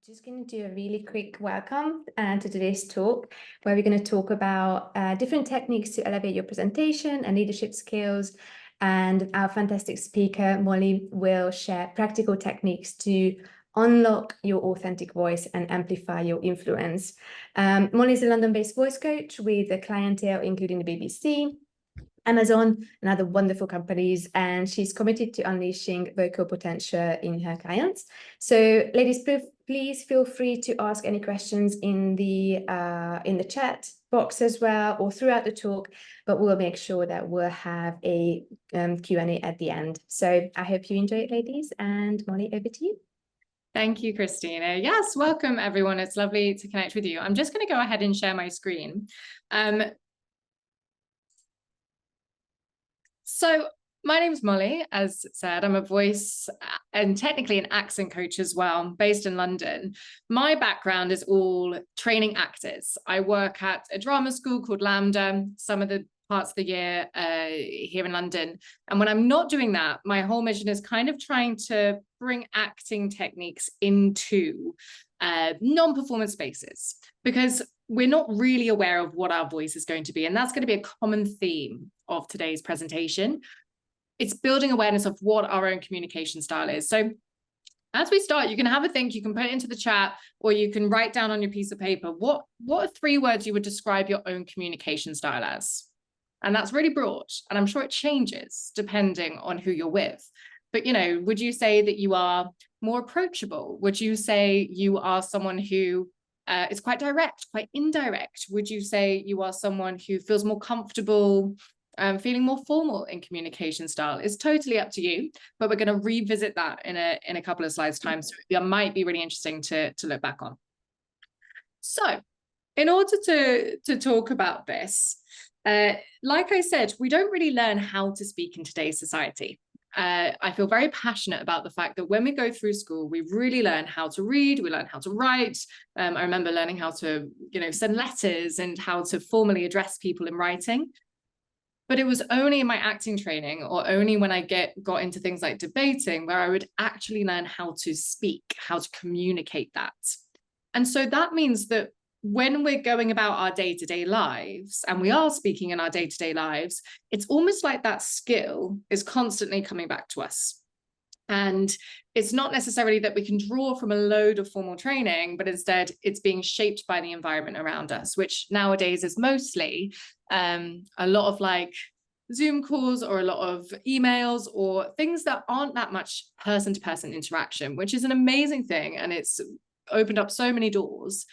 Just going to do a really quick welcome to today's talk, where we're going to talk about different techniques to elevate your presentation and leadership skills. And our fantastic speaker, Molly, will share practical techniques to unlock your authentic voice and amplify your influence. Molly is a London-based voice coach with a clientele including the BBC, Amazon, and other wonderful companies, and she's committed to unleashing vocal potential in her clients. So, ladies, please feel free to ask any questions in the chat box as well, or throughout the talk. But we'll make sure that we'll have a Q&A at the end. So, I hope you enjoy it, ladies. And Molly, over to you. Thank you, Christina. Yes, welcome everyone. It's lovely to connect with you. I'm just going to go ahead and share my screen. So my name's Molly, as said. I'm a voice and technically an accent coach as well, based in London. My background is all training actors. I work at a drama school called LAMDA, some of the parts of the year here in London. And when I'm not doing that, my whole mission is kind of trying to bring acting techniques into non-performance spaces, because we're not really aware of what our voice is going to be. And that's going to be a common theme of today's presentation. It's building awareness of what our own communication style is. So as we start, you can have a think, you can put it into the chat, or you can write down on your piece of paper, what are 3 words you would describe your own communication style as? And that's really broad. And I'm sure it changes depending on who you're with. But, you know, would you say that you are more approachable? Would you say you are someone who is quite direct, quite indirect? Would you say you are someone who feels more comfortable, feeling more formal in communication style? It's totally up to you, but we're going to revisit that in a couple of slides time. So it might be really interesting to look back on. So in order to talk about this, like I said, we don't really learn how to speak in today's society. I feel very passionate about the fact that when we go through school, we really learn how to read, we learn how to write. I remember learning how to, send letters and how to formally address people in writing. But it was only in my acting training, or only when I got into things like debating, where I would actually learn how to speak, how to communicate that. And so that means that when we're going about our day-to-day lives, and we are speaking in our day-to-day lives, it's almost like that skill is constantly coming back to us. And it's not necessarily that we can draw from a load of formal training, but instead it's being shaped by the environment around us, which nowadays is mostly a lot of like Zoom calls, or a lot of emails, or things that aren't that much person-to-person interaction, which is an amazing thing. And it's opened up so many doors.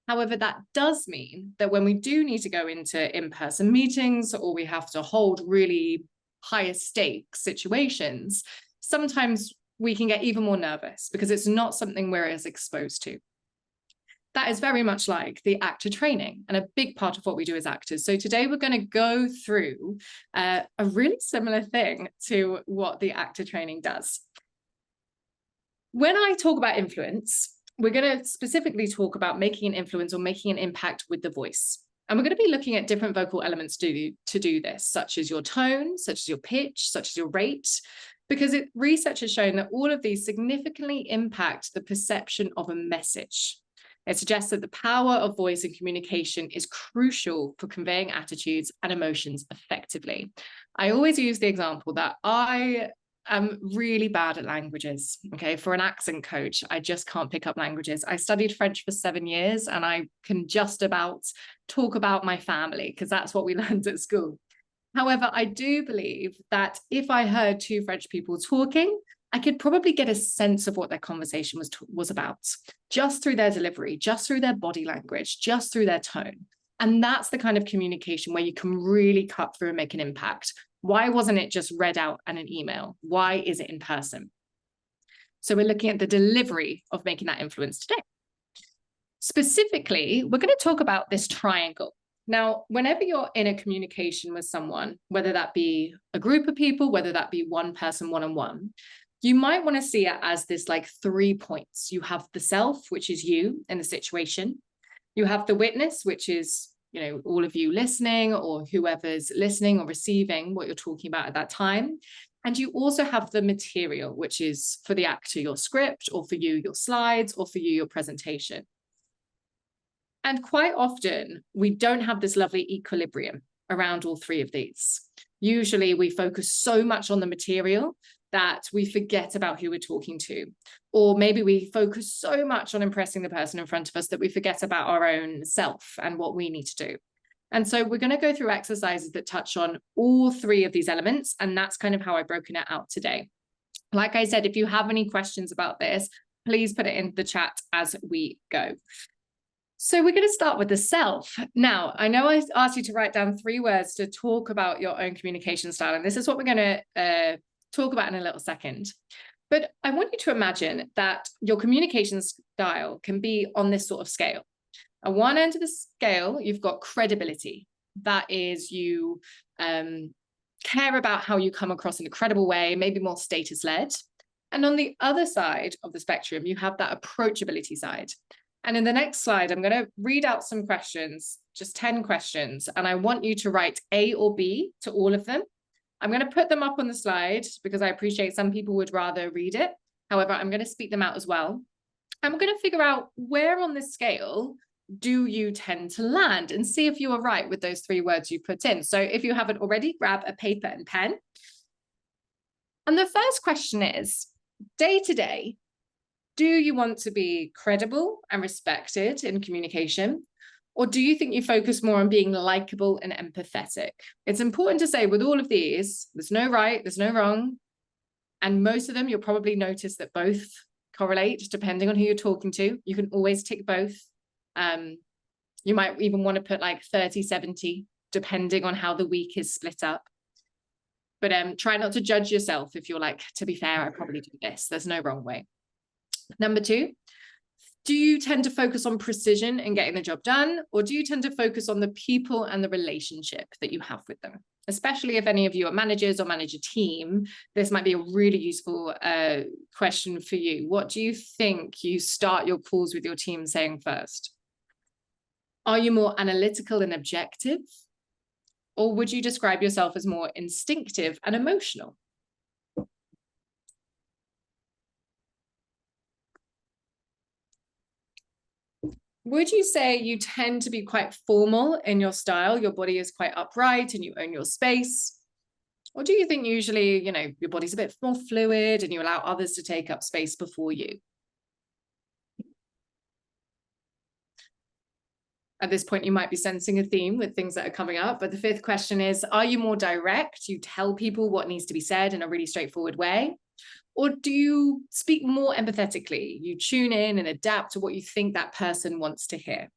However, that does mean that when we do need to go into in-person meetings, or we have to hold really higher stakes situations, sometimes we can get even more nervous because it's not something we're as exposed to. That is very much like the actor training, and a big part of what we do as actors. So today we're going to go through a really similar thing to what the actor training does. When I talk about influence, we're going to specifically talk about making an influence or making an impact with the voice. And we're going to be looking at different vocal elements to do this, such as your tone, such as your pitch, such as your rate, because research has shown that all of these significantly impact the perception of a message. It suggests that the power of voice and communication is crucial for conveying attitudes and emotions effectively. I always use the example that I'm really bad at languages. Okay, for an accent coach, I just can't pick up languages. I studied French for 7 years, and I can just about talk about my family because that's what we learned at school. However, I do believe that if I heard 2 French people talking, I could probably get a sense of what their conversation was about, just through their delivery, just through their body language, just through their tone. And that's the kind of communication where you can really cut through and make an impact. Why wasn't it just read out in an email? Why is it in person? So we're looking at the delivery of making that influence today. Specifically, we're going to talk about this triangle. Now, whenever you're in a communication with someone, whether that be a group of people, whether that be one person one-on-one, you might want to see it as this like 3 points. You have the self, which is you in the situation. You have the witness, which is all of you listening, or whoever's listening or receiving what you're talking about at that time. And you also have the material, which is for the actor, your script, or for you, your slides, or for you, your presentation. And quite often, we don't have this lovely equilibrium around all three of these. Usually, we focus so much on the material that we forget about who we're talking to. Or maybe we focus so much on impressing the person in front of us that we forget about our own self and what we need to do. And so we're going to go through exercises that touch on all three of these elements. And that's kind of how I've broken it out today. Like I said, if you have any questions about this, please put it in the chat as we go. So we're going to start with the self. Now, I know I asked you to write down 3 words to talk about your own communication style, and this is what we're going to talk about in a little second. But I want you to imagine that your communication style can be on this sort of scale. At one end of the scale, you've got credibility. That is, you care about how you come across in a credible way, maybe more status-led. And on the other side of the spectrum, you have that approachability side. And in the next slide, I'm going to read out some questions, just 10 questions, and I want you to write A or B to all of them. I'm going to put them up on the slide because I appreciate some people would rather read it. However, I'm going to speak them out as well. I'm going to figure out where on this scale do you tend to land and see if you are right with those 3 words you put in. So if you haven't already, grab a paper and pen. And the first question is, day to day, do you want to be credible and respected in communication? Or do you think you focus more on being likable and empathetic? It's important to say with all of these, there's no right, there's no wrong. And most of them, you'll probably notice that both correlate depending on who you're talking to. You can always tick both. You might even want to put like 30-70, depending on how the week is split up. But try not to judge yourself if you're like, to be fair, I probably do this. There's no wrong way. Number 2, do you tend to focus on precision and getting the job done? Or do you tend to focus on the people and the relationship that you have with them? Especially if any of you are managers or manage a team, this might be a really useful question for you. What do you think you start your calls with your team saying first? Are you more analytical and objective? Or would you describe yourself as more instinctive and emotional? Would you say you tend to be quite formal in your style? Your body is quite upright and you own your space? Or do you think usually, your body's a bit more fluid and you allow others to take up space before you? At this point, you might be sensing a theme with things that are coming up. But the 5th question is, are you more direct? You tell people what needs to be said in a really straightforward way? Or do you speak more empathetically? You tune in and adapt to what you think that person wants to hear.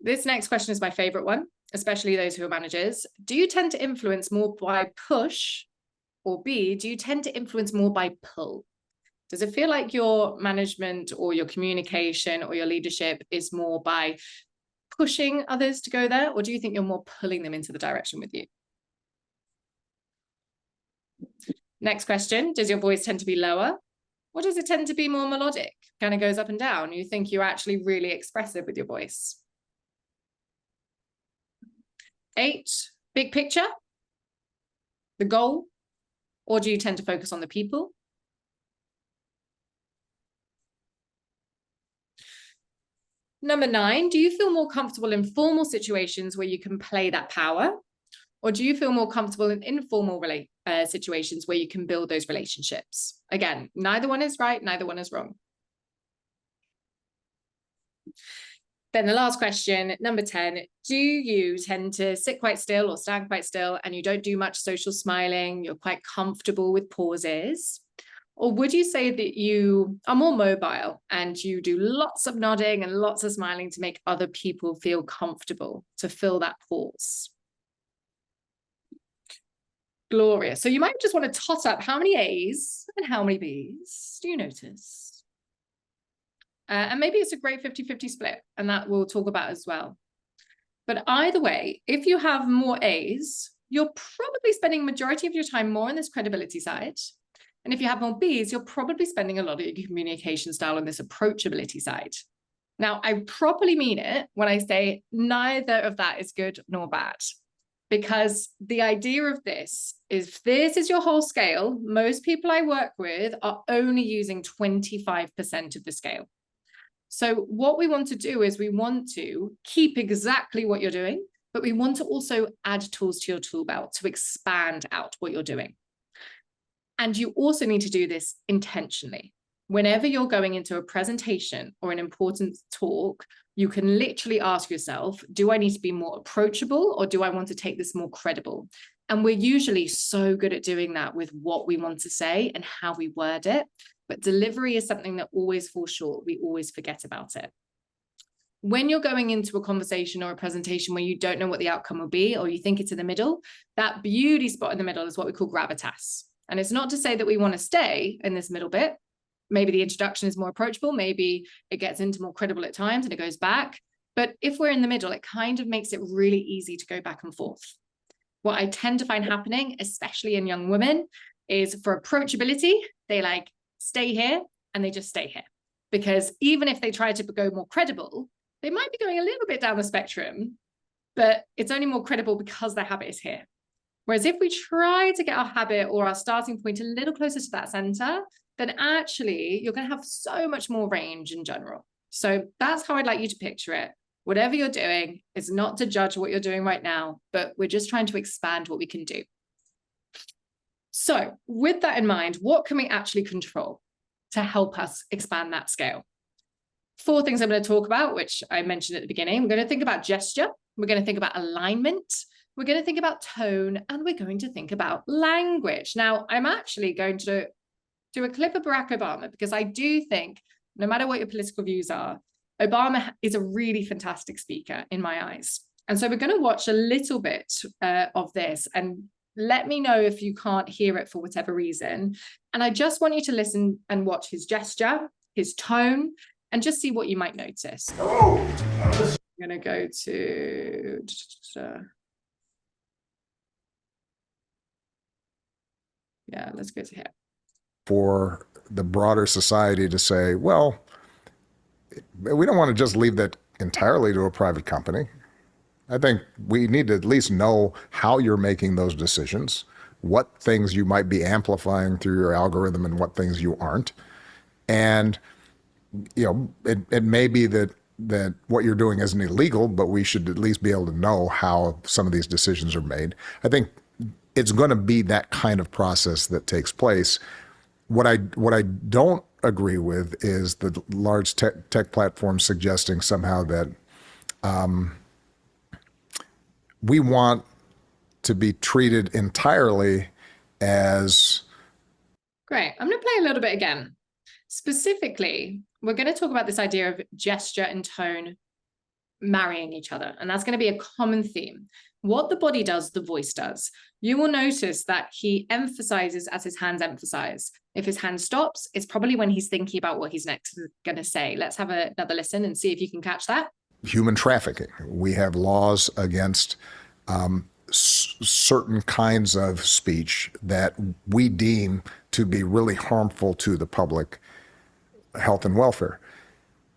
This next question is my favorite one, especially those who are managers. Do you tend to influence more by push? Or B, do you tend to influence more by pull? Does it feel like your management or your communication or your leadership is more by pushing others to go there? Or do you think you're more pulling them into the direction with you? Next question, does your voice tend to be lower? Or does it tend to be more melodic? Kind of goes up and down. You think you're actually really expressive with your voice. 8, big picture, the goal, or do you tend to focus on the people? Number 9, do you feel more comfortable in formal situations where you can play that power? Or do you feel more comfortable in informal situations where you can build those relationships? Again, neither one is right, neither one is wrong. Then the last question, number 10, do you tend to sit quite still or stand quite still and you don't do much social smiling? You're quite comfortable with pauses? Or would you say that you are more mobile and you do lots of nodding and lots of smiling to make other people feel comfortable, to fill that pause? Glorious. So you might just want to tot up how many A's and how many B's do you notice? And maybe it's a great 50-50 split, and that we'll talk about as well. But either way, if you have more A's, you're probably spending majority of your time more on this credibility side. And if you have more B's, you're probably spending a lot of your communication style on this approachability side. Now, I properly mean it when I say neither of that is good nor bad. because the idea of this is, if this is your whole scale, most people I work with are only using 25% of the scale. So what we want to do is we want to keep exactly what you're doing, but we want to also add tools to your tool belt to expand out what you're doing. And you also need to do this intentionally. Whenever you're going into a presentation or an important talk, you can literally ask yourself, do I need to be more approachable, or do I want to take this more credible? And we're usually so good at doing that with what we want to say and how we word it. But delivery is something that always falls short. We always forget about it. When you're going into a conversation or a presentation where you don't know what the outcome will be, or you think it's in the middle, that beauty spot in the middle is what we call gravitas. And it's not to say that we want to stay in this middle bit. Maybe the introduction is more approachable. Maybe it gets into more credible at times and it goes back. But if we're in the middle, it kind of makes it really easy to go back and forth. What I tend to find happening, especially in young women, is for approachability, they like stay here and they just stay here. Because even if they try to go more credible, they might be going a little bit down the spectrum, but it's only more credible because their habit is here. Whereas if we try to get our habit or our starting point a little closer to that center, then actually you're going to have so much more range in general. So that's how I'd like you to picture it. Whatever you're doing is not to judge what you're doing right now, but we're just trying to expand what we can do. So with that in mind, what can we actually control to help us expand that scale? 4 things I'm going to talk about, which I mentioned at the beginning. We're going to think about gesture. We're going to think about alignment. We're going to think about tone, and we're going to think about language. Now, I'm actually going to do a clip of Barack Obama, because I do think, no matter what your political views are, Obama is a really fantastic speaker in my eyes. And so we're going to watch a little bit of this, and let me know if you can't hear it for whatever reason. And I just want you to listen and watch his gesture, his tone, and just see what you might notice. Hello. I'm going to go to... yeah, let's go to here. For the broader society to say, well, we don't want to just leave that entirely to a private company. I think we need to at least know how you're making those decisions, what things you might be amplifying through your algorithm and what things you aren't. And, you know, it may be that what you're doing isn't illegal, but we should at least be able to know how some of these decisions are made. I think it's going to be that kind of process that takes place. What I don't agree with is the large tech platforms suggesting somehow that we want to be treated entirely as... Great. I'm going to play a little bit again. Specifically, we're going to talk about this idea of gesture and tone marrying each other. And that's going to be a common theme. What the body does, the voice does. You will notice that he emphasizes as his hands emphasize. If his hand stops, it's probably when he's thinking about what he's next going to say. Let's have another listen and see if you can catch that. Human trafficking. We have laws against certain kinds of speech that we deem to be really harmful to the public health and welfare.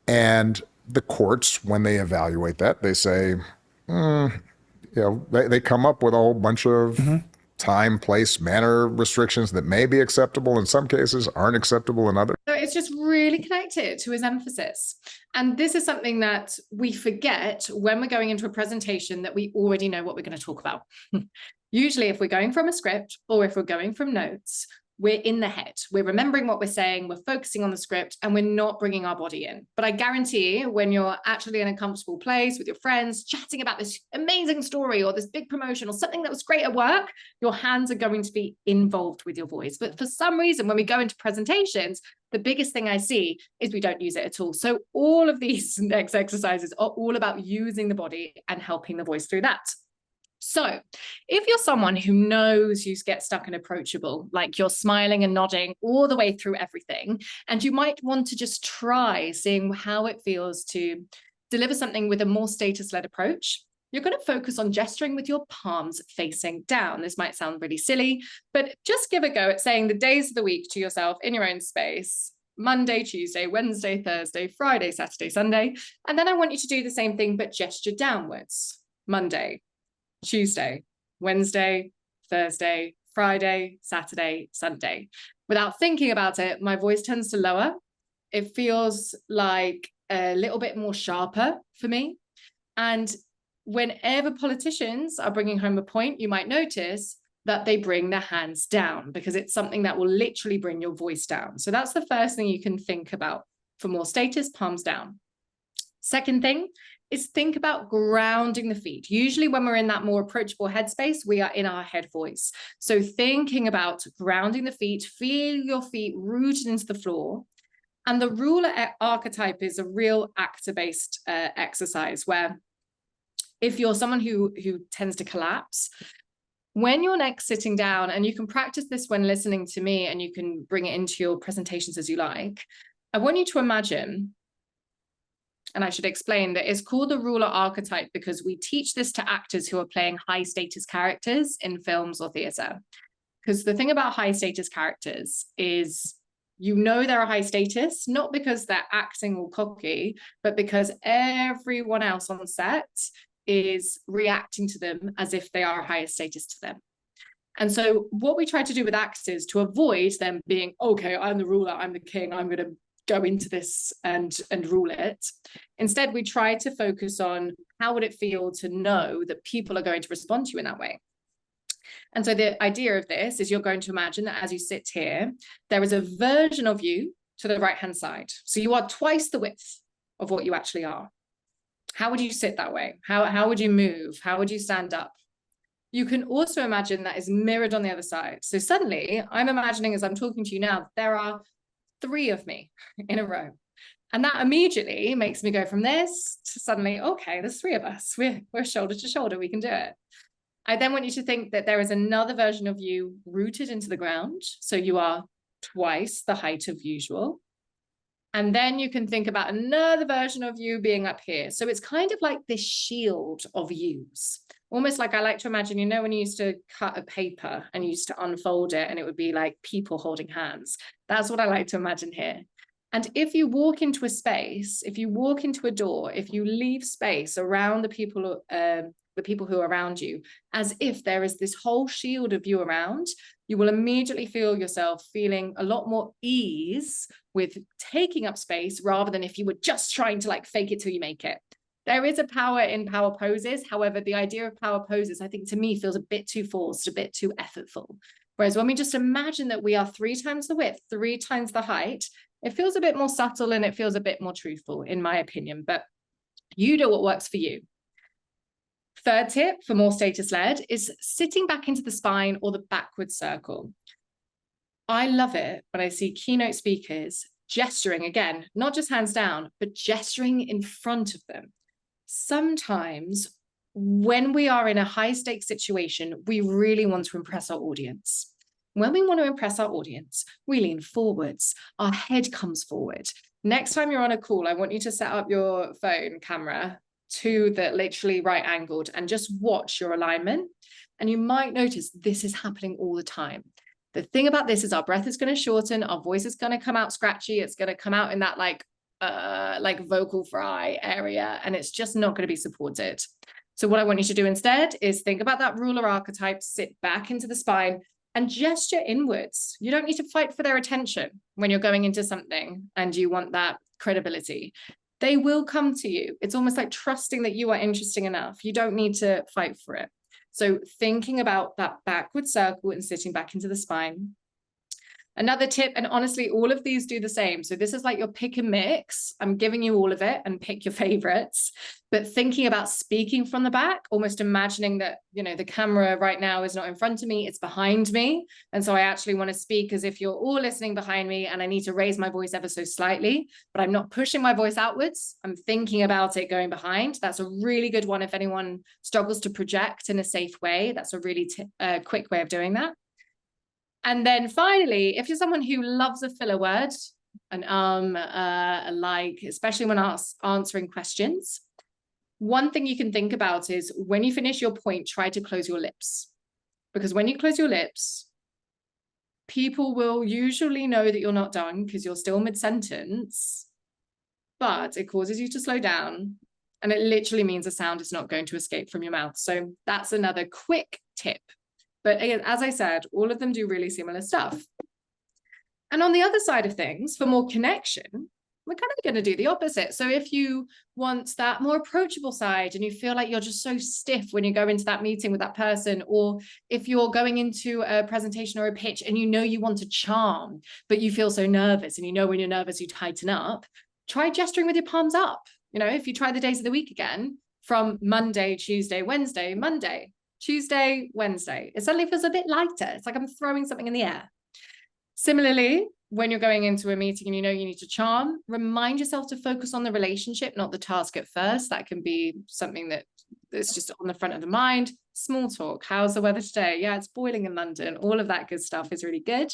And the courts, when they evaluate that, they say, they come up with a whole bunch of time, place, manner restrictions that may be acceptable in some cases, aren't acceptable in others. So it's just really connected to his emphasis. And this is something that we forget when we're going into a presentation, that we already know what we're going to talk about. Usually if we're going from a script or if we're going from notes, we're in the head, we're remembering what we're saying, we're focusing on the script, and we're not bringing our body in. But I guarantee when you're actually in a comfortable place with your friends, chatting about this amazing story or this big promotion or something that was great at work, your hands are going to be involved with your voice. But for some reason, when we go into presentations, the biggest thing I see is we don't use it at all. So all of these next exercises are all about using the body and helping the voice through that. So if you're someone who knows you get stuck and approachable, like you're smiling and nodding all the way through everything, and you might want to just try seeing how it feels to deliver something with a more status-led approach, you're going to focus on gesturing with your palms facing down. This might sound really silly, but just give a go at saying the days of the week to yourself in your own space: Monday, Tuesday, Wednesday, Thursday, Friday, Saturday, Sunday. And then I want you to do the same thing, but gesture downwards. Monday, Tuesday, Wednesday, Thursday, Friday, Saturday, Sunday. Without thinking about it, my voice tends to lower. It feels like a little bit more sharper for me. And whenever politicians are bringing home a point, you might notice that they bring their hands down, because it's something that will literally bring your voice down. So that's the first thing you can think about. For more status, palms down. Second thing is think about grounding the feet. Usually when we're in that more approachable headspace, we are in our head voice. So thinking about grounding the feet, feel your feet rooted into the floor. And the ruler archetype is a real actor-based exercise where if you're someone who tends to collapse, when you're next sitting down, and you can practice this when listening to me and you can bring it into your presentations as you like, I want you to imagine, and I should explain that it's called the ruler archetype because we teach this to actors who are playing high status characters in films or theater. Because the thing about high status characters is, you know, they're a high status, not because they're acting all cocky, but because everyone else on set is reacting to them as if they are higher status to them. And so what we try to do with actors to avoid them being, okay, I'm the ruler, I'm the king, I'm going to go into this and rule it. Instead, we try to focus on how would it feel to know that people are going to respond to you in that way. And so the idea of this is you're going to imagine that as you sit here, there is a version of you to the right-hand side. So you are twice the width of what you actually are. How would you sit that way? How would you move? How would you stand up? You can also imagine that is mirrored on the other side. So suddenly I'm imagining as I'm talking to you now, there are 3 of me in a row. And that immediately makes me go from this to suddenly, okay, there's 3 of us. We're shoulder to shoulder, we can do it. I then want you to think that there is another version of you rooted into the ground. So you are twice the height of usual. And then you can think about another version of you being up here. So it's kind of like this shield of yous. Almost like I like to imagine, you know, when you used to cut a paper and you used to unfold it and it would be like people holding hands. That's what I like to imagine here. And if you walk into a space, if you walk into a door, if you leave space around the people who are around you, as if there is this whole shield of you around, you will immediately feel yourself feeling a lot more ease with taking up space rather than if you were just trying to like fake it till you make it. There is a power in power poses. However, the idea of power poses, I think to me feels a bit too forced, a bit too effortful. Whereas when we just imagine that we are 3 times the width, 3 times the height, it feels a bit more subtle and it feels a bit more truthful, in my opinion, but you know what works for you. Third tip for more status-led is sitting back into the spine or the backward circle. I love it when I see keynote speakers gesturing, again, not just hands down, but gesturing in front of them. Sometimes when we are in a high stakes situation, we really want to impress our audience. When we want to impress our audience, we lean forwards, our head comes forward. Next time you're on a call, I want you to set up your phone camera to the literally right angled and just watch your alignment. And you might notice this is happening all the time. The thing about this is our breath is going to shorten, our voice is going to come out scratchy, it's going to come out in that like vocal fry area, and it's just not going to be supported. So what I want you to do instead is think about that ruler archetype, sit back into the spine and gesture inwards. You don't need to fight for their attention when you're going into something and you want that credibility. They will come to you. It's almost like trusting that you are interesting enough. You don't need to fight for it. So thinking about that backward circle and sitting back into the spine. Another tip, and honestly, all of these do the same. So this is like your pick and mix. I'm giving you all of it and pick your favorites, but thinking about speaking from the back, almost imagining that, you know, the camera right now is not in front of me, it's behind me. And so I actually want to speak as if you're all listening behind me and I need to raise my voice ever so slightly, but I'm not pushing my voice outwards. I'm thinking about it going behind. That's a really good one if anyone struggles to project in a safe way. That's a really quick way of doing that. And then finally, if you're someone who loves a filler word, like, especially when answering questions, one thing you can think about is when you finish your point, try to close your lips. Because when you close your lips, people will usually know that you're not done because you're still mid-sentence, but it causes you to slow down. And it literally means a sound is not going to escape from your mouth. So that's another quick tip. But again, as I said, all of them do really similar stuff. And on the other side of things, for more connection, we're kind of going to do the opposite. So if you want that more approachable side and you feel like you're just so stiff when you go into that meeting with that person, or if you're going into a presentation or a pitch and you know you want to charm, but you feel so nervous, and you know when you're nervous, you tighten up, try gesturing with your palms up. You know, if you try the days of the week again, from Monday, Tuesday, Wednesday, Monday, Tuesday, Wednesday, it suddenly feels a bit lighter. It's like I'm throwing something in the air. Similarly, when you're going into a meeting and you know you need to charm, remind yourself to focus on the relationship, not the task at first. That can be something that's just on the front of the mind. Small talk. How's the weather today? Yeah, it's boiling in London. All of that good stuff is really good.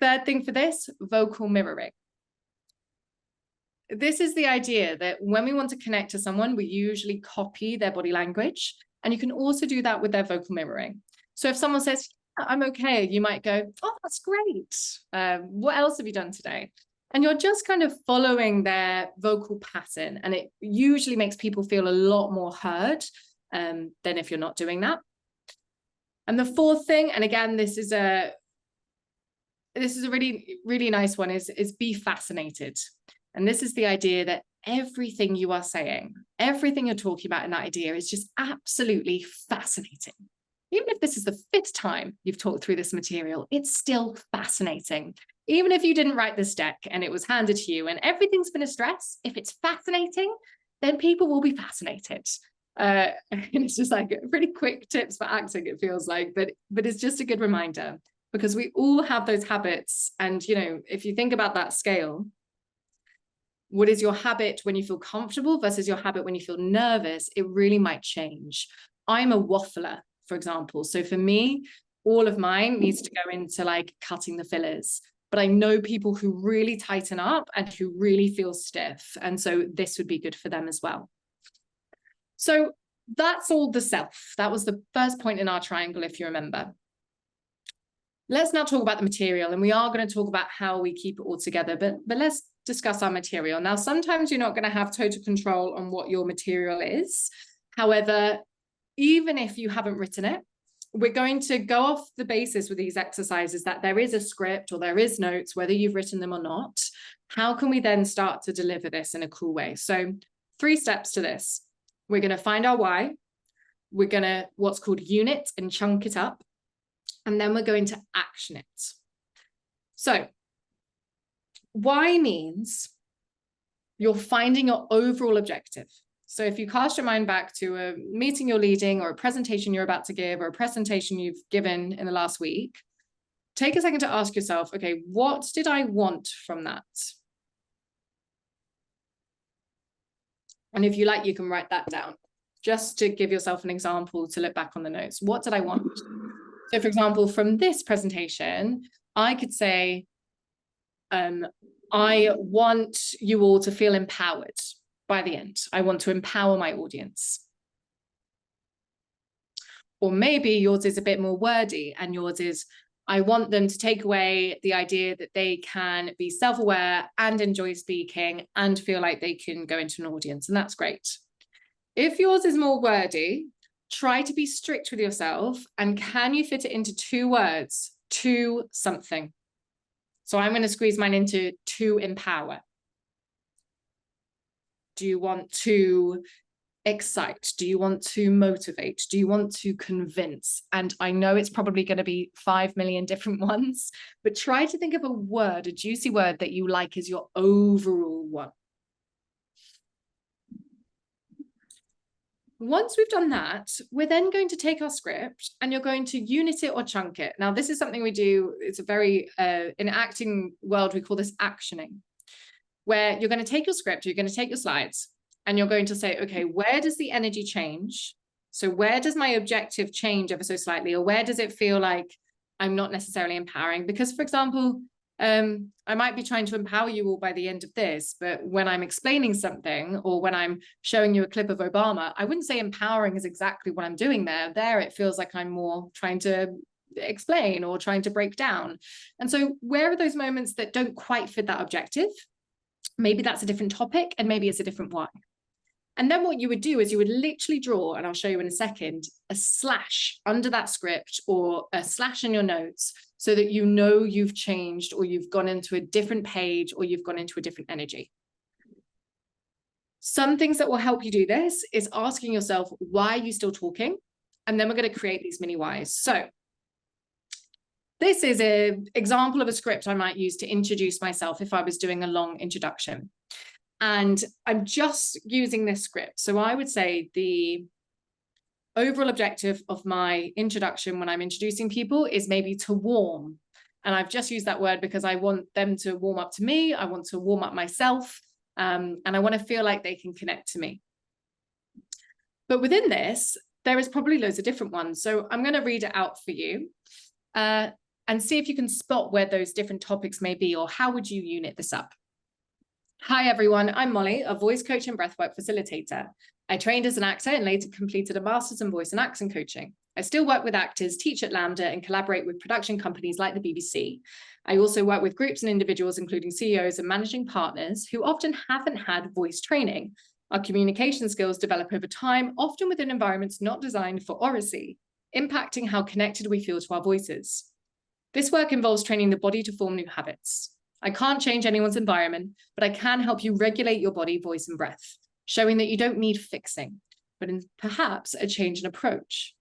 Third thing for this, vocal mirroring. This is the idea that when we want to connect to someone, we usually copy their body language. And you can also do that with their vocal mirroring. So if someone says, I'm okay, you might go, oh, that's great. What else have you done today? And you're just kind of following their vocal pattern. And it usually makes people feel a lot more heard than if you're not doing that. And the fourth thing, and again, this is a really, really nice one, is be fascinated. And this is the idea that everything you are saying, everything you're talking about in that idea is just absolutely fascinating. Even if this is the 5th time you've talked through this material, it's still fascinating. Even if you didn't write this deck and it was handed to you and everything's been a stress, if it's fascinating, then people will be fascinated. And it's just like pretty quick tips for acting, it feels like, but it's just a good reminder, because we all have those habits. And, you know, if you think about that scale, what is your habit when you feel comfortable versus your habit when you feel nervous? It really might change. I'm a waffler, for example. So for me, all of mine needs to go into like cutting the fillers. But I know people who really tighten up and who really feel stiff. And so this would be good for them as well. So that's all the self. That was the first point in our triangle, if you remember. Let's now talk about the material. And we are going to talk about how we keep it all together. But let's discuss our material. Now, sometimes you're not going to have total control on what your material is. However, even if you haven't written it, we're going to go off the basis with these exercises that there is a script or there is notes, whether you've written them or not. How can we then start to deliver this in a cool way? So 3 steps to this. We're going to find our why. We're going to what's called unit and chunk it up. And then we're going to action it. So why means you're finding your overall objective. So if you cast your mind back to a meeting you're leading or a presentation you're about to give or a presentation you've given in the last week, take a second to ask yourself, okay, what did I want from that? And if you like, you can write that down just to give yourself an example to look back on the notes. What did I want? So for example, from this presentation, I could say, I want you all to feel empowered by the end. I want to empower my audience. Or maybe yours is a bit more wordy and yours is, I want them to take away the idea that they can be self-aware and enjoy speaking and feel like they can go into an audience. And that's great. If yours is more wordy, try to be strict with yourself. And can you fit it into 2 words? To something. So I'm going to squeeze mine into to empower. Do you want to excite? Do you want to motivate? Do you want to convince? And I know it's probably going to be 5 million different ones, but try to think of a word, a juicy word that you like as your overall one. Once we've done that, we're then going to take our script and you're going to unit it or chunk it. Now, this is something we do. It's a very, in acting world, we call this actioning, where you're going to take your script, you're going to take your slides, and you're going to say, okay, where does the energy change? So where does my objective change ever so slightly? Or where does it feel like I'm not necessarily empowering? Because, for example, I might be trying to empower you all by the end of this, but when I'm explaining something or when I'm showing you a clip of Obama, I wouldn't say empowering is exactly what I'm doing there. There, it feels like I'm more trying to explain or trying to break down. And so where are those moments that don't quite fit that objective? Maybe that's a different topic and maybe it's a different why. And then what you would do is you would literally draw, and I'll show you in a second, a slash under that script or a slash in your notes so that you know you've changed or you've gone into a different page or you've gone into a different energy. Some things that will help you do this is asking yourself, why are you still talking? And then we're going to create these mini whys. So this is an example of a script I might use to introduce myself if I was doing a long introduction. And I'm just using this script. So I would say the overall objective of my introduction when I'm introducing people is maybe to warm. And I've just used that word because I want them to warm up to me. I want to warm up myself. And I want to feel like they can connect to me. But within this, there is probably loads of different ones. So I'm going to read it out for you and see if you can spot where those different topics may be, or how would you unit this up? Hi, everyone. I'm Molly, a voice coach and breathwork facilitator. I trained as an actor and later completed a master's in voice and accent coaching. I still work with actors, teach at LAMDA, and collaborate with production companies like the BBC. I also work with groups and individuals, including CEOs and managing partners, who often haven't had voice training. Our communication skills develop over time, often within environments not designed for oracy, impacting how connected we feel to our voices. This work involves training the body to form new habits. I can't change anyone's environment, but I can help you regulate your body, voice, and breath, showing that you don't need fixing, but perhaps a change in approach.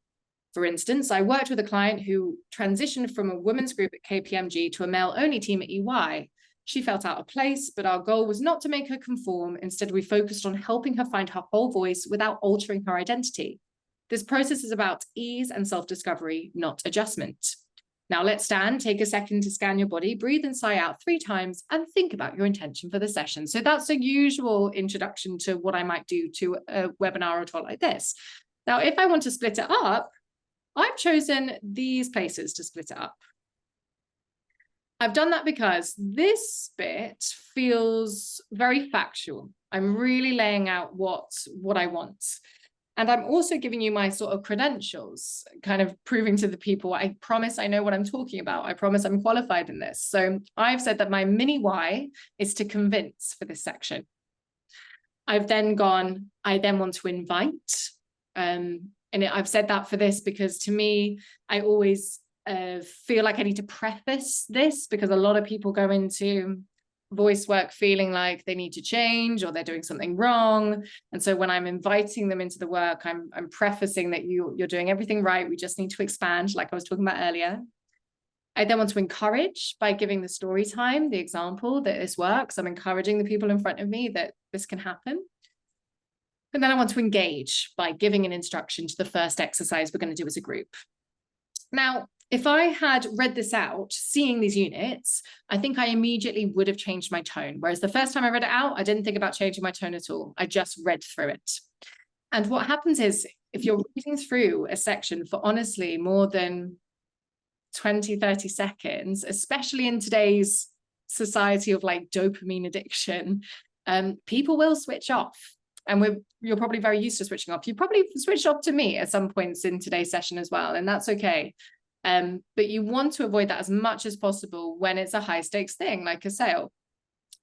For instance, I worked with a client who transitioned from a women's group at KPMG to a male-only team at EY. She felt out of place, but our goal was not to make her conform. Instead, we focused on helping her find her whole voice without altering her identity. This process is about ease and self-discovery, not adjustment. Now let's stand, take a second to scan your body, breathe and sigh out 3 times, and think about your intention for the session. So that's a usual introduction to what I might do to a webinar or talk like this. Now, if I want to split it up, I've chosen these places to split it up. I've done that because this bit feels very factual. I'm really laying out what I want. And I'm also giving you my sort of credentials, kind of proving to the people, I promise I know what I'm talking about. I promise I'm qualified in this. So I've said that my mini why is to convince for this section. I've then gone, I then want to invite. I've said that for this because to me, I always feel like I need to preface this because a lot of people go into voice work feeling like they need to change or they're doing something wrong. And so when I'm inviting them into the work, I'm prefacing that you're doing everything right. We just need to expand, like I was talking about earlier. I then want to encourage by giving the story time, the example that this works. I'm encouraging the people in front of me that this can happen. And then I want to engage by giving an instruction to the first exercise we're going to do as a group. Now, if I had read this out, seeing these units, I think I immediately would have changed my tone. Whereas the first time I read it out, I didn't think about changing my tone at all. I just read through it. And what happens is, if you're reading through a section for honestly more than 20, 30 seconds, especially in today's society of like dopamine addiction, people will switch off. And you're probably very used to switching off. You probably switched off to me at some points in today's session as well, and that's okay. But you want to avoid that as much as possible when it's a high stakes thing like a sale.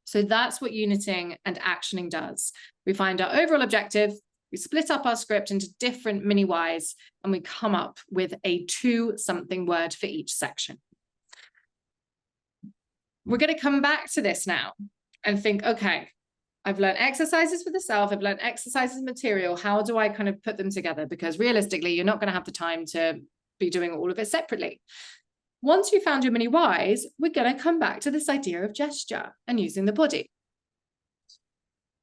So that's what uniting and actioning does. We find our overall objective, we split up our script into different mini whys, and we come up with a 2 something word for each section. We're going to come back to this now and think, okay, I've learned exercises for the self, I've learned exercises material. How do I kind of put them together? Because realistically, you're not going to have the time to be doing all of it separately. Once you found your mini whys, we're going to come back to this idea of gesture and using the body.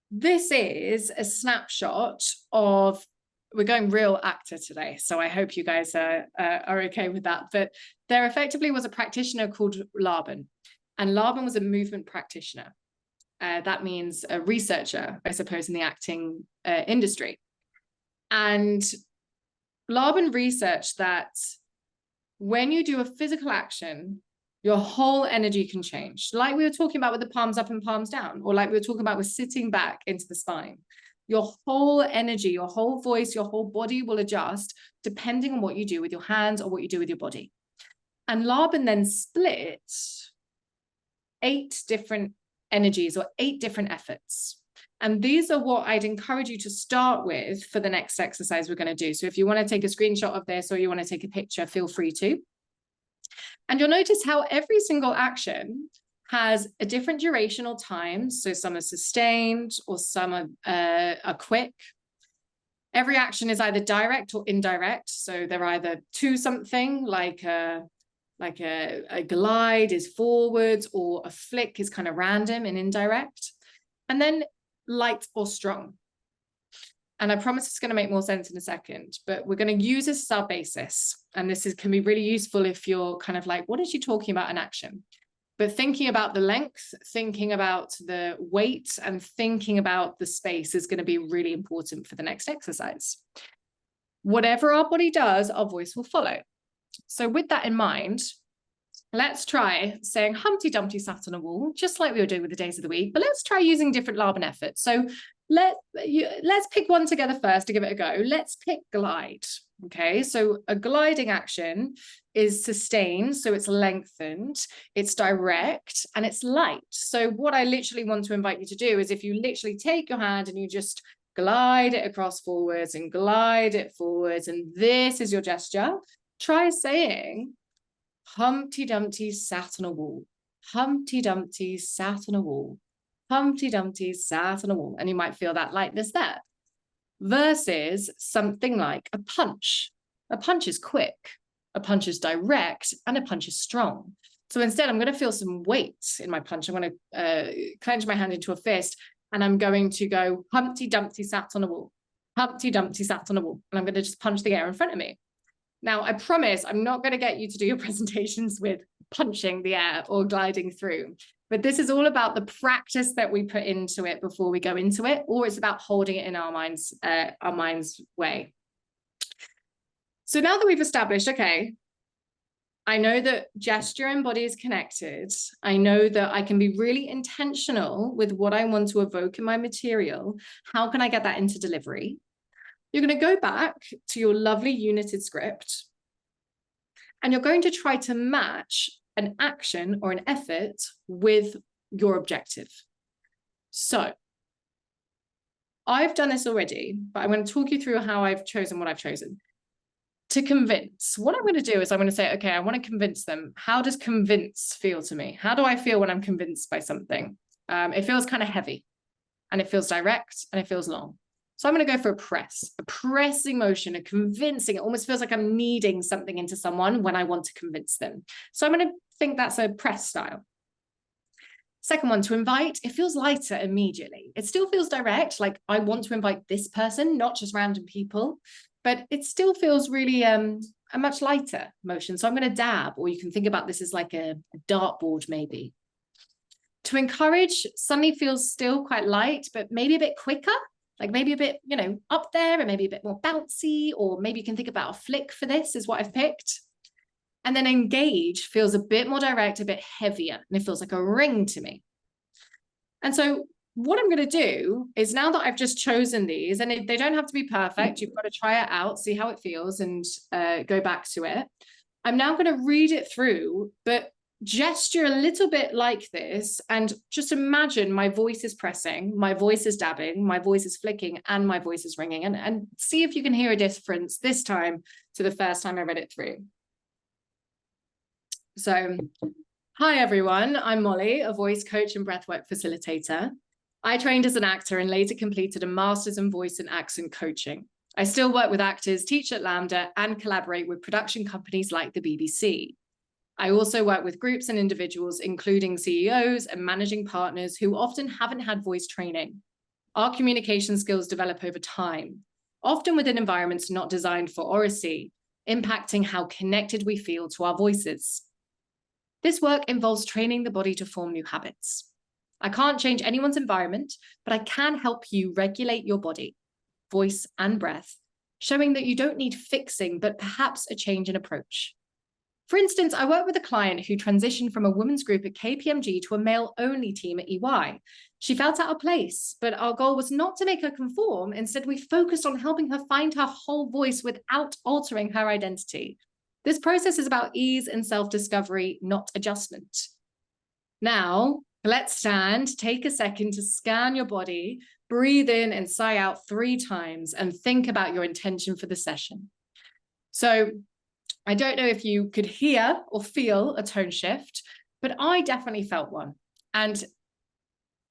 This is a snapshot of, we're going real actor today, so I hope you guys are okay with that. But there effectively was a practitioner called Laban, and Laban was a movement practitioner. That means a researcher, I suppose, in the acting industry. And Laban researched that when you do a physical action, your whole energy can change. Like we were talking about with the palms up and palms down, or like we were talking about with sitting back into the spine. Your whole energy, your whole voice, your whole body will adjust depending on what you do with your hands or what you do with your body. And Laban then split 8 different energies or 8 different efforts. And these are what I'd encourage you to start with for the next exercise we're going to do. So if you want to take a screenshot of this or you want to take a picture, feel free to. And you'll notice how every single action has a different durational time. So some are sustained or some are quick. Every action is either direct or indirect. So they're either to something like a glide is forwards, or a flick is kind of random and indirect. And then light or strong. And I promise it's going to make more sense in a second, but we're going to use this as our basis. And this can be really useful if you're kind of like, what is she talking about in action? But thinking about the length, thinking about the weight, and thinking about the space is going to be really important for the next exercise. Whatever our body does, our voice will follow. So with that in mind, let's try saying Humpty Dumpty sat on a wall, just like we were doing with the days of the week, but let's try using different Laban efforts. So let's pick one together first to give it a go. Let's pick glide. Okay, so a gliding action is sustained, so it's lengthened, it's direct, and it's light. So what I literally want to invite you to do is, if you literally take your hand and you just glide it across forwards and glide it forwards, and this is your gesture, try saying Humpty Dumpty sat on a wall. Humpty Dumpty sat on a wall. Humpty Dumpty sat on a wall. And you might feel that lightness there. Versus something like a punch. A punch is quick, a punch is direct, and a punch is strong. So instead, I'm going to feel some weight in my punch. I'm going to clench my hand into a fist, and I'm going to go Humpty Dumpty sat on a wall. Humpty Dumpty sat on a wall. And I'm going to just punch the air in front of me. Now, I promise I'm not going to get you to do your presentations with punching the air or gliding through, but this is all about the practice that we put into it before we go into it, or it's about holding it in our mind's way. So now that we've established, okay, I know that gesture and body is connected. I know that I can be really intentional with what I want to evoke in my material. How can I get that into delivery? You're going to go back to your lovely united script, and you're going to try to match an action or an effort with your objective. So I've done this already, but I'm going to talk you through how I've chosen what I've chosen. To convince, what I'm going to do is I'm going to say, okay, I want to convince them. How does convince feel to me? How do I feel when I'm convinced by something? It feels kind of heavy, and it feels direct, and it feels long. So I'm going to go for a pressing motion, a convincing. It almost feels like I'm kneading something into someone when I want to convince them. So I'm going to think that's a press style. Second one, to invite, it feels lighter immediately. It still feels direct, like I want to invite this person, not just random people, but it still feels really a much lighter motion. So I'm going to dab, or you can think about this as like a dartboard maybe. To encourage, suddenly feels still quite light, but maybe a bit quicker. Like maybe a bit, up there, and maybe a bit more bouncy, or maybe you can think about a flick for this is what I've picked. And then engage feels a bit more direct, a bit heavier, and it feels like a ring to me. And so what I'm going to do is, now that I've just chosen these, and they don't have to be perfect, you've got to try it out, see how it feels, and go back to it. I'm now going to read it through, but gesture a little bit like this, and just imagine my voice is pressing, my voice is dabbing, my voice is flicking, and my voice is ringing, and see if you can hear a difference this time to the first time I read it through. So, hi everyone, I'm Molly, a voice coach and breathwork facilitator. I trained as an actor and later completed a master's in voice and accent coaching. I still work with actors, teach at LAMDA, and collaborate with production companies like the BBC. I also work with groups and individuals, including CEOs and managing partners who often haven't had voice training. Our communication skills develop over time, often within environments not designed for oracy, impacting how connected we feel to our voices. This work involves training the body to form new habits. I can't change anyone's environment, but I can help you regulate your body, voice, and breath, showing that you don't need fixing, but perhaps a change in approach. For instance, I work with a client who transitioned from a women's group at KPMG to a male-only team at EY. She felt out of place, but our goal was not to make her conform. Instead, we focused on helping her find her whole voice without altering her identity. This process is about ease and self-discovery, not adjustment. Now, let's stand, take a second to scan your body, breathe in and sigh out 3 times and think about your intention for the session. So I don't know if you could hear or feel a tone shift, but I definitely felt one. And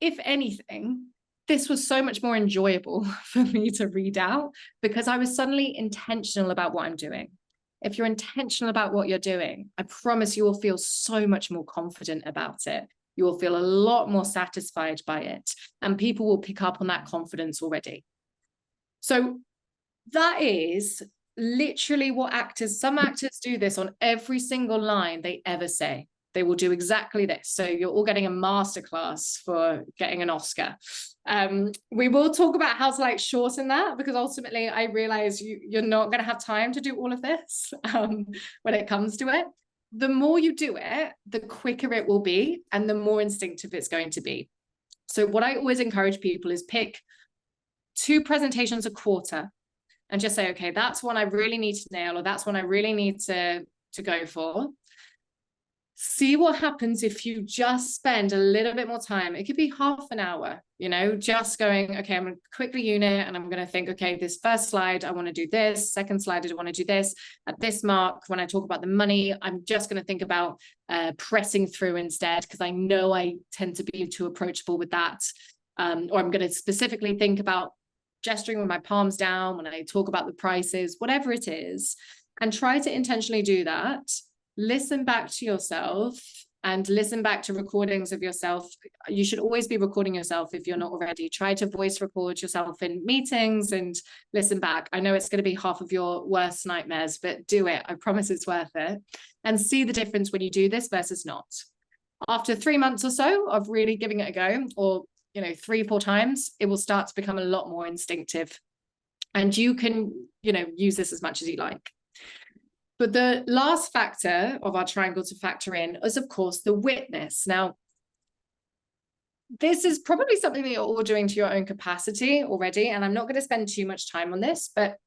if anything, this was so much more enjoyable for me to read out because I was suddenly intentional about what I'm doing. If you're intentional about what you're doing, I promise you will feel so much more confident about it. You will feel a lot more satisfied by it, and people will pick up on that confidence already. So that is literally what some actors do this on every single line they ever say. They will do exactly this. So you're all getting a masterclass for getting an Oscar. We will talk about how to shorten that, because ultimately I realize you're not going to have time to do all of this when it comes to it. The more you do it, the quicker it will be and the more instinctive it's going to be. So what I always encourage people is pick 2 presentations a quarter and just say, okay, that's one I really need to nail, or that's one I really need to go for. See what happens if you just spend a little bit more time. It could be half an hour, just going, okay, I'm going to quickly unit and I'm going to think, okay, this first slide, I want to do this. Second slide, I want to do this. At this mark, when I talk about the money, I'm just going to think about pressing through instead, because I know I tend to be too approachable with that. Or I'm going to specifically think about gesturing with my palms down when I talk about the prices, whatever it is, and try to intentionally do that. Listen back to yourself and listen back to recordings of yourself. You should always be recording yourself if you're not already. Try to voice record yourself in meetings and listen back. I know it's going to be half of your worst nightmares, but do it. I promise it's worth it. And see the difference when you do this versus not. After 3 months or so of really giving it a go, or 3-4 times, it will start to become a lot more instinctive. And you can, use this as much as you like. But the last factor of our triangle to factor in is, of course, the witness. Now, this is probably something that you're all doing to your own capacity already, and I'm not going to spend too much time on this, but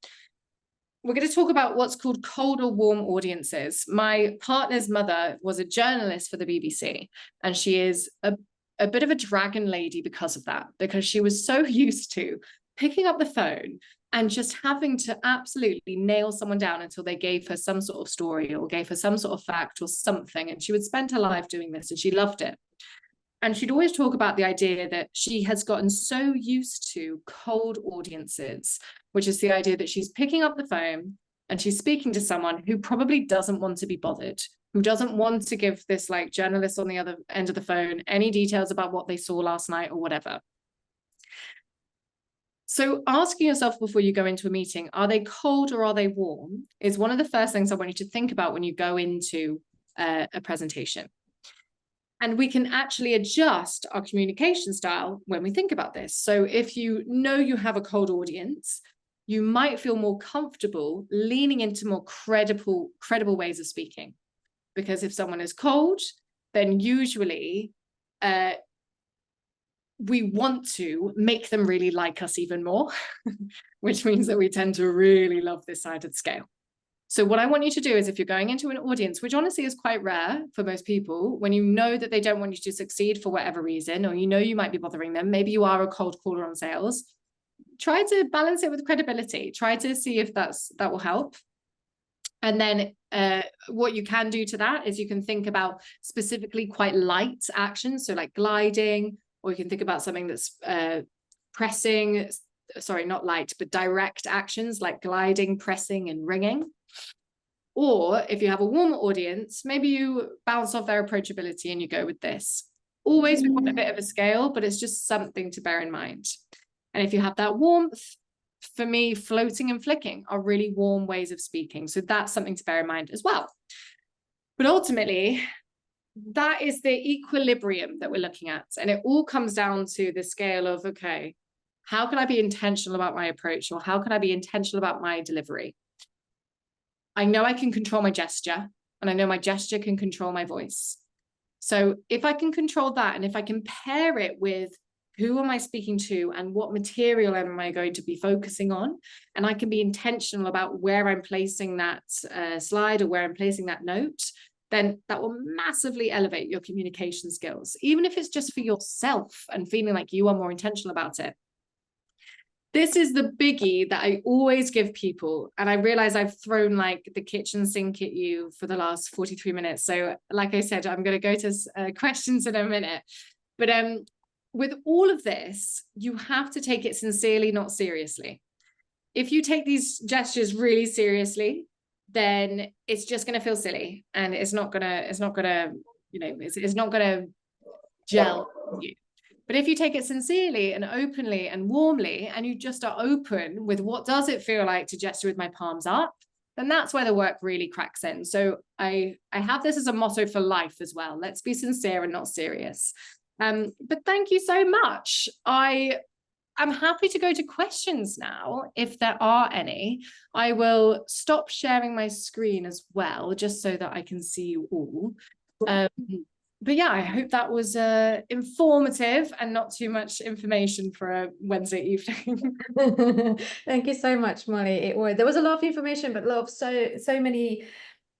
we're going to talk about what's called cold or warm audiences. My partner's mother was a journalist for the BBC, and she is a bit of a dragon lady because of that, because she was so used to picking up the phone and just having to absolutely nail someone down until they gave her some sort of story or gave her some sort of fact or something. And she would spend her life doing this, and she loved it. And she'd always talk about the idea that she has gotten so used to cold audiences, which is the idea that she's picking up the phone and she's speaking to someone who probably doesn't want to be bothered, who doesn't want to give this journalist on the other end of the phone any details about what they saw last night or whatever. So asking yourself before you go into a meeting, are they cold or are they warm, is one of the first things I want you to think about when you go into a presentation. And we can actually adjust our communication style when we think about this. So if you know you have a cold audience, you might feel more comfortable leaning into more credible ways of speaking. Because if someone is cold, then usually we want to make them really like us even more, which means that we tend to really love this side of the scale. So what I want you to do is, if you're going into an audience, which honestly is quite rare for most people, when you know that they don't want you to succeed for whatever reason, or you might be bothering them, maybe you are a cold caller on sales, try to balance it with credibility. Try to see if that will help. And then what you can do to that is you can think about specifically quite light actions, so like gliding, or you can think about something that's pressing, sorry, not light, but direct actions like gliding, pressing, and ringing. Or if you have a warmer audience, maybe you bounce off their approachability and you go with this. Always we want a bit of a scale, but it's just something to bear in mind. And if you have that warmth, for me, floating and flicking are really warm ways of speaking. So that's something to bear in mind as well. But ultimately, that is the equilibrium that we're looking at. And it all comes down to the scale of, okay, how can I be intentional about my approach, or how can I be intentional about my delivery? I know I can control my gesture, and I know my gesture can control my voice. So if I can control that, and if I can pair it with who am I speaking to and what material am I going to be focusing on, and I can be intentional about where I'm placing that slide or where I'm placing that note, then that will massively elevate your communication skills, even if it's just for yourself and feeling like you are more intentional about it. This is the biggie that I always give people. And I realize I've thrown like the kitchen sink at you for the last 43 minutes. So like I said, I'm going to go to questions in a minute. But with all of this, you have to take it sincerely, not seriously. If you take these gestures really seriously, then it's just going to feel silly, and it's not going to, you know, it's not going to gel with you. But if you take it sincerely and openly and warmly, and you just are open with what does it feel like to gesture with my palms up, then that's where the work really cracks in. So I have this as a motto for life as well. Let's be sincere and not serious. But thank you so much. I'm happy to go to questions now, if there are any. I will stop sharing my screen as well, just so that I can see you all. But yeah, I hope that was informative and not too much information for a Wednesday evening. Thank you so much, Molly. There was a lot of information, but a lot of so many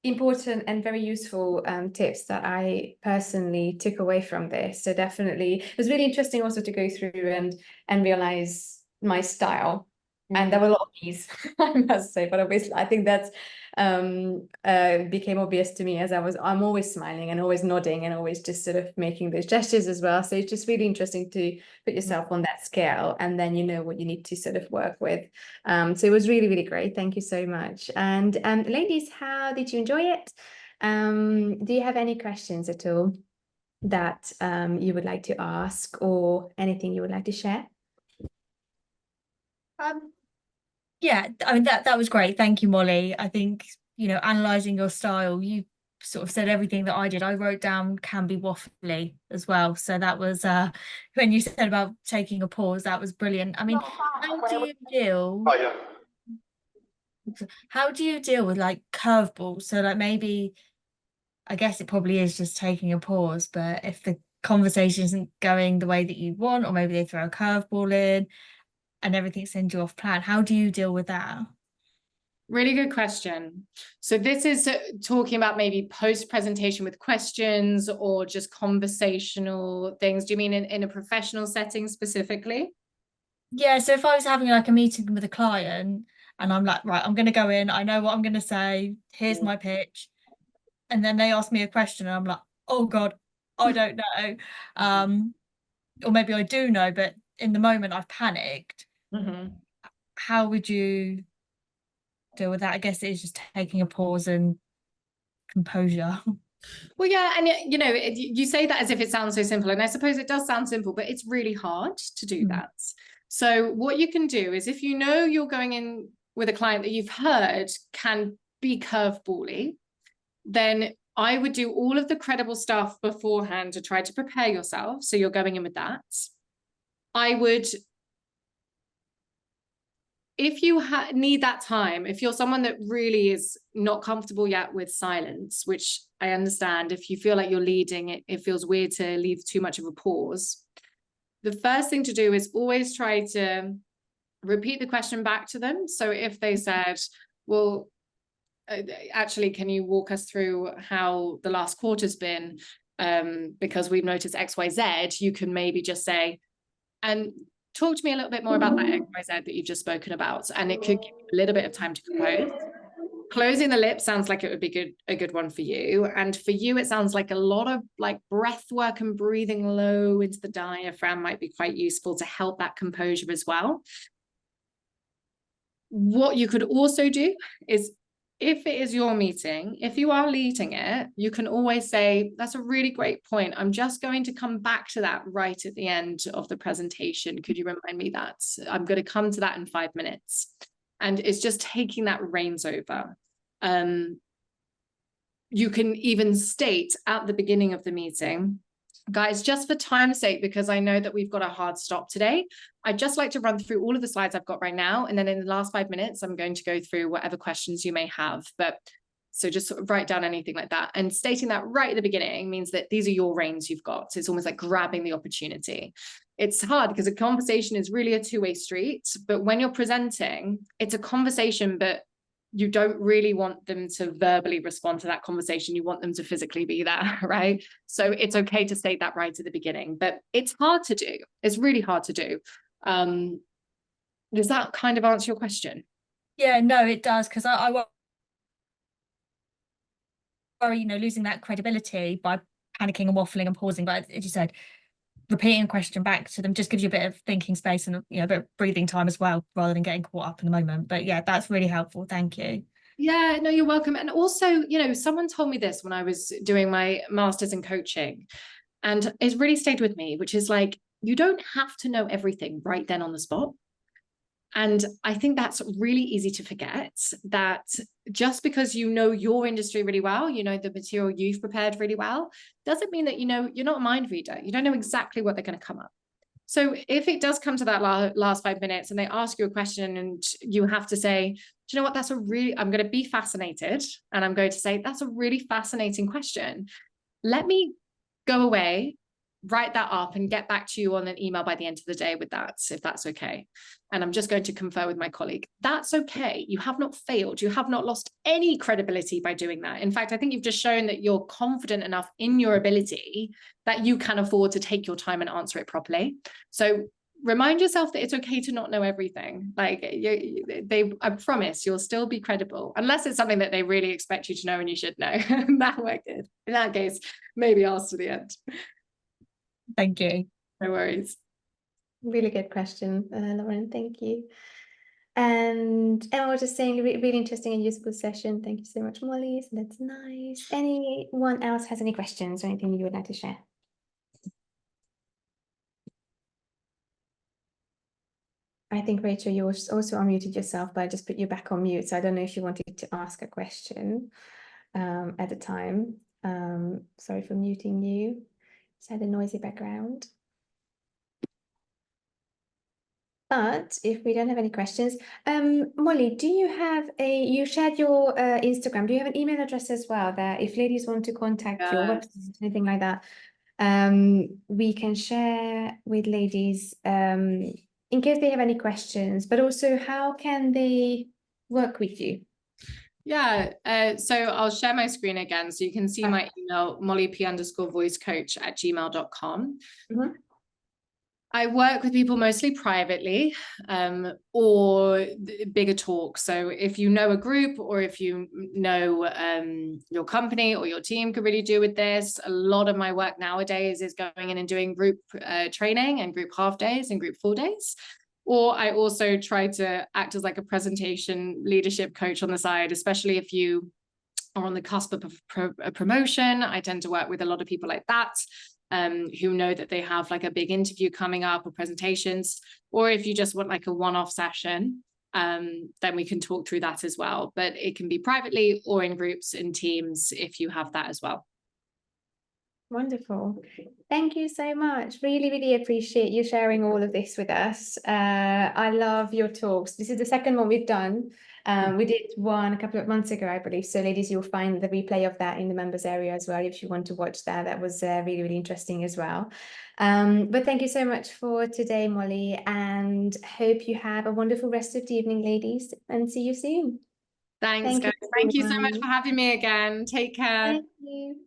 important and very useful tips that I personally took away from this. So definitely, it was really interesting also to go through and realize my style. And there were a lot of these, I must say, but obviously I think that's became obvious to me as I'm always smiling and always nodding and always just sort of making those gestures as well. So it's just really interesting to put yourself on that scale, and then you know what you need to sort of work with. So it was really, really great. Thank you so much. And ladies, how did you enjoy it? Do you have any questions at all that you would like to ask, or anything you would like to share? Yeah, I mean, that was great. Thank you, Molly. I think, you know, analysing your style, you sort of said everything that I did. I wrote down can be waffly as well. So that was when you said about taking a pause, that was brilliant. I mean, how do you deal with like curveballs? So like maybe, I guess it probably is just taking a pause, but if the conversation isn't going the way that you want, or maybe they throw a curveball in and everything sends you off plan, how do you deal with that? Really good question. So this is talking about maybe post-presentation with questions or just conversational things. Do you mean in a professional setting specifically? Yeah, so if I was having like a meeting with a client and I'm like, right, I'm going to go in, I know what I'm going to say, here's my pitch. And then they ask me a question and I'm like, oh God, I don't know. Or maybe I do know, but in the moment I've panicked. How would you deal with that? I guess it's just taking a pause and composure. Well, yeah, and you know, you say that as if it sounds so simple, and I suppose it does sound simple, but it's really hard to do that. So what you can do is, if you know you're going in with a client that you've heard can be curvebally, then I would do all of the credible stuff beforehand to try to prepare yourself. So you're going in with that. I would, if you need that time, if you're someone that really is not comfortable yet with silence, which I understand, if you feel like you're leading, it feels weird to leave too much of a pause. The first thing to do is always try to repeat the question back to them. So if they said, well, actually, can you walk us through how the last quarter's been? Because we've noticed X, Y, Z, you can maybe just say, and talk to me a little bit more about that X, Y, Z that you've just spoken about. And it could give you a little bit of time to compose. Closing the lips sounds like it would be a good one for you. And for you, it sounds like a lot of like breath work and breathing low into the diaphragm might be quite useful to help that composure as well. What you could also do is, if it is your meeting, if you are leading it, you can always say, that's a really great point. I'm just going to come back to that right at the end of the presentation. Could you remind me that? I'm going to come to that in 5 minutes. And it's just taking that reins over. You can even state at the beginning of the meeting, guys, just for time's sake, because I know that we've got a hard stop today, I'd just like to run through all of the slides I've got right now. And then in the last 5 minutes, I'm going to go through whatever questions you may have. But so just sort of write down anything like that. And stating that right at the beginning means that these are your reins you've got. So it's almost like grabbing the opportunity. It's hard because a conversation is really a two-way street. But when you're presenting, it's a conversation, but you don't really want them to verbally respond to that conversation. You want them to physically be there, right? So it's okay to state that right at the beginning, but it's hard to do. It's really hard to do. Does that kind of answer your question? Yeah, no, it does, because I worry, losing that credibility by panicking and waffling and pausing. But as you said, repeating a question back to them just gives you a bit of thinking space and a bit of breathing time as well, rather than getting caught up in the moment. But yeah, that's really helpful. Thank you. Yeah, no, you're welcome. And also, someone told me this when I was doing my master's in coaching, and it's really stayed with me, which is like, you don't have to know everything right then on the spot. And I think that's really easy to forget, that just because you know your industry really well, the material you've prepared really well, doesn't mean that, you're not a mind reader. You don't know exactly what they're going to come up. So if it does come to that last 5 minutes and they ask you a question and you have to say, do you know what, I'm going to be fascinated. And I'm going to say, that's a really fascinating question. Let me go away, write that up and get back to you on an email by the end of the day with that, if that's okay. And I'm just going to confer with my colleague. That's okay. You have not failed. You have not lost any credibility by doing that. In fact, I think you've just shown that you're confident enough in your ability that you can afford to take your time and answer it properly. So remind yourself that it's okay to not know everything. Like I promise you'll still be credible, unless it's something that they really expect you to know and you should know. That worked good. In that case, maybe ask to the end. Thank you. No worries. Really good question, Lauren. Thank you. And Emma was just saying, really interesting and useful session. Thank you so much, Molly. So that's nice. Anyone else has any questions or anything you would like to share? I think, Rachel, you also unmuted yourself, but I just put you back on mute. So I don't know if you wanted to ask a question at the time. Sorry for muting you. Just had a noisy background. But if we don't have any questions, Molly, do you have you shared your Instagram, do you have an email address as well that if ladies want to contact your website, anything like that, we can share with ladies in case they have any questions, but also how can they work with you? Yeah, so I'll share my screen again so you can see my email, mollyp_voicecoach@gmail.com. Mm-hmm. I work with people mostly privately or bigger talks. So if you know a group or if you know your company or your team could really do with this, a lot of my work nowadays is going in and doing group training and group half days and group full days. Or I also try to act as like a presentation leadership coach on the side, especially if you are on the cusp of a promotion. I tend to work with a lot of people like that. Who know that they have like a big interview coming up or presentations, or if you just want like a one-off session, then we can talk through that as well. But it can be privately or in groups and teams if you have that as well. Wonderful. Thank you so much. Really, really appreciate you sharing all of this with us. I love your talks. This is the second one we've done. We did one a couple of months ago, I believe. So ladies, you'll find the replay of that in the members area as well if you want to watch that. That was really, really interesting as well. But thank you so much for today, Molly, and hope you have a wonderful rest of the evening, ladies, and see you soon. Thanks, guys. Thank you so much for having me again. Take care. Thank you.